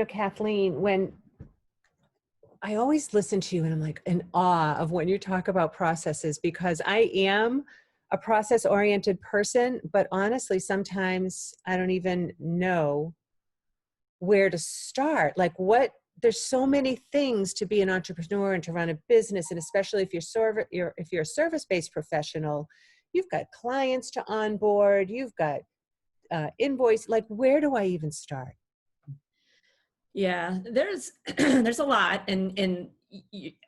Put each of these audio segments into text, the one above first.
Kathleen, when I always listen to you and I'm like in awe of when you talk about processes, because I am a process oriented person, but honestly, sometimes I don't even know where to start. Like there's so many things to be an entrepreneur and to run a business. And especially if you're a service-based professional, you've got clients to onboard, you've got invoice, like where do I even start? Yeah, there's there's a lot, and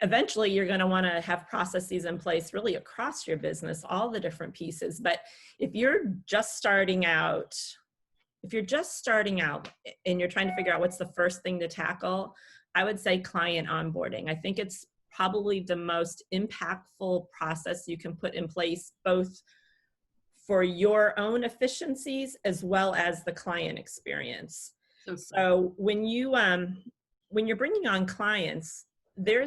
eventually you're going to want to have processes in place really across your business, all the different pieces. But if you're just starting out, and you're trying to figure out what's the first thing to tackle, I would say client onboarding. I think it's probably the most impactful process you can put in place, both for your own efficiencies as well as the client experience. So when you're bringing on clients, there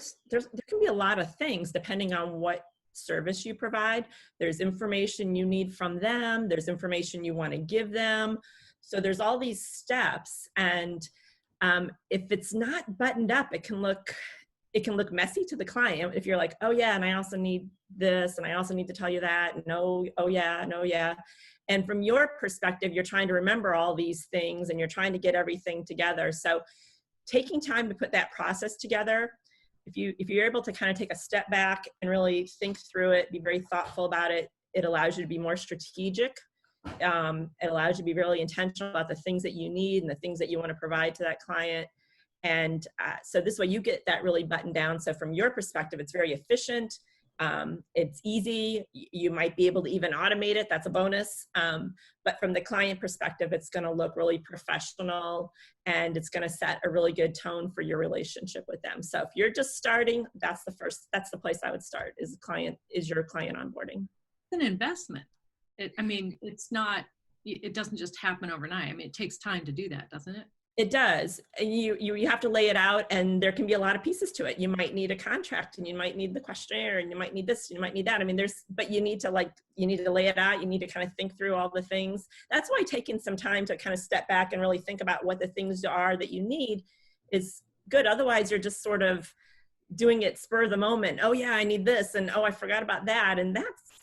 can be a lot of things depending on what service you provide. There's information you need from them. There's information you want to give them. So there's all these steps, and if it's not buttoned up, it can look messy to the client. If you're like, oh yeah, and I also need this, and I also need to tell you that, no, oh yeah, no, yeah. And from your perspective, you're trying to remember all these things and you're trying to get everything together. So taking time to put that process together, if you're able to kind of take a step back and really think through it, be very thoughtful about it, it allows you to be more strategic. It allows you to be really intentional about the things that you need and the things that you want to provide to that client. And so this way you get that really buttoned down. So from your perspective, it's very efficient. It's easy. You might be able to even automate it. That's a bonus. But from the client perspective, it's going to look really professional, and it's going to set a really good tone for your relationship with them. So if you're just starting, that's the place I would start, is your client onboarding. It's an investment. It doesn't just happen overnight. I mean, it takes time to do that, doesn't it? It does. And you have to lay it out, and there can be a lot of pieces to it. You might need a contract, and you might need the questionnaire, and you might need this, you might need that. I mean, but you need to lay it out. You need to kind of think through all the things. That's why taking some time to kind of step back and really think about what the things are that you need is good. Otherwise, you're just sort of doing it spur of the moment. Oh yeah, I need this, and oh, I forgot about that. And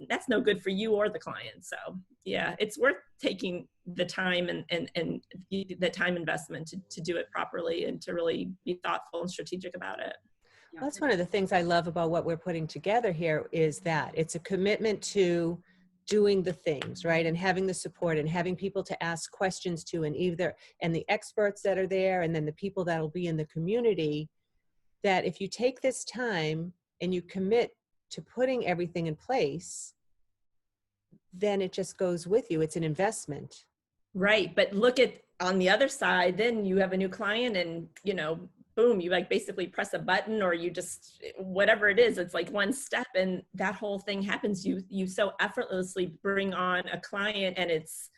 that's no good for you or the client. So yeah, it's worth taking the time and the time investment to do it properly and to really be thoughtful and strategic about it. Well, that's one of the things I love about what we're putting together here, is that it's a commitment to doing the things, right? And having the support and having people to ask questions to, and the experts that are there, and then the people that'll be in the community, that if you take this time and you commit to putting everything in place, then it just goes with you. It's an investment. Right. But look at on the other side, then you have a new client, and, boom, you like basically press a button, or you just, whatever it is, it's like one step and that whole thing happens. You so effortlessly bring on a client, and it's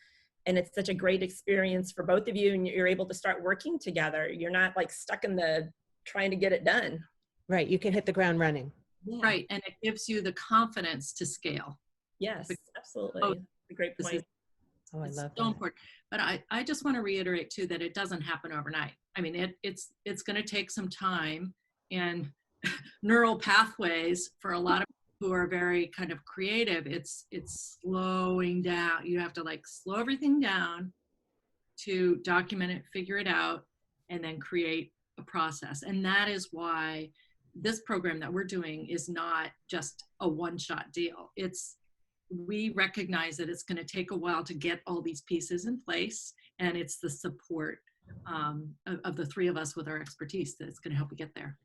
such a great experience for both of you, and you're able to start working together. You're not like stuck in trying to get it done. Right. You can hit the ground running. Yeah. Right. And it gives you the confidence to scale. Yes, absolutely. Oh, a great point. Oh, I love that. So important. But I just want to reiterate too that it doesn't happen overnight. I mean, it's going to take some time and neural pathways for a lot of people who are very kind of creative. It's slowing down. You have to like slow everything down to document it, figure it out, and then create a process. And that is why this program that we're doing is not just a one-shot deal. We recognize that it's going to take a while to get all these pieces in place, and it's the support of the three of us with our expertise that's going to help you get there.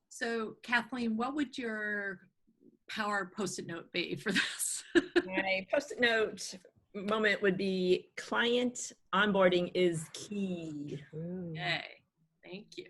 So Kathleen, what would your power Post-it note be for this? My Post-it note moment would be client onboarding is key. Yay. Thank you.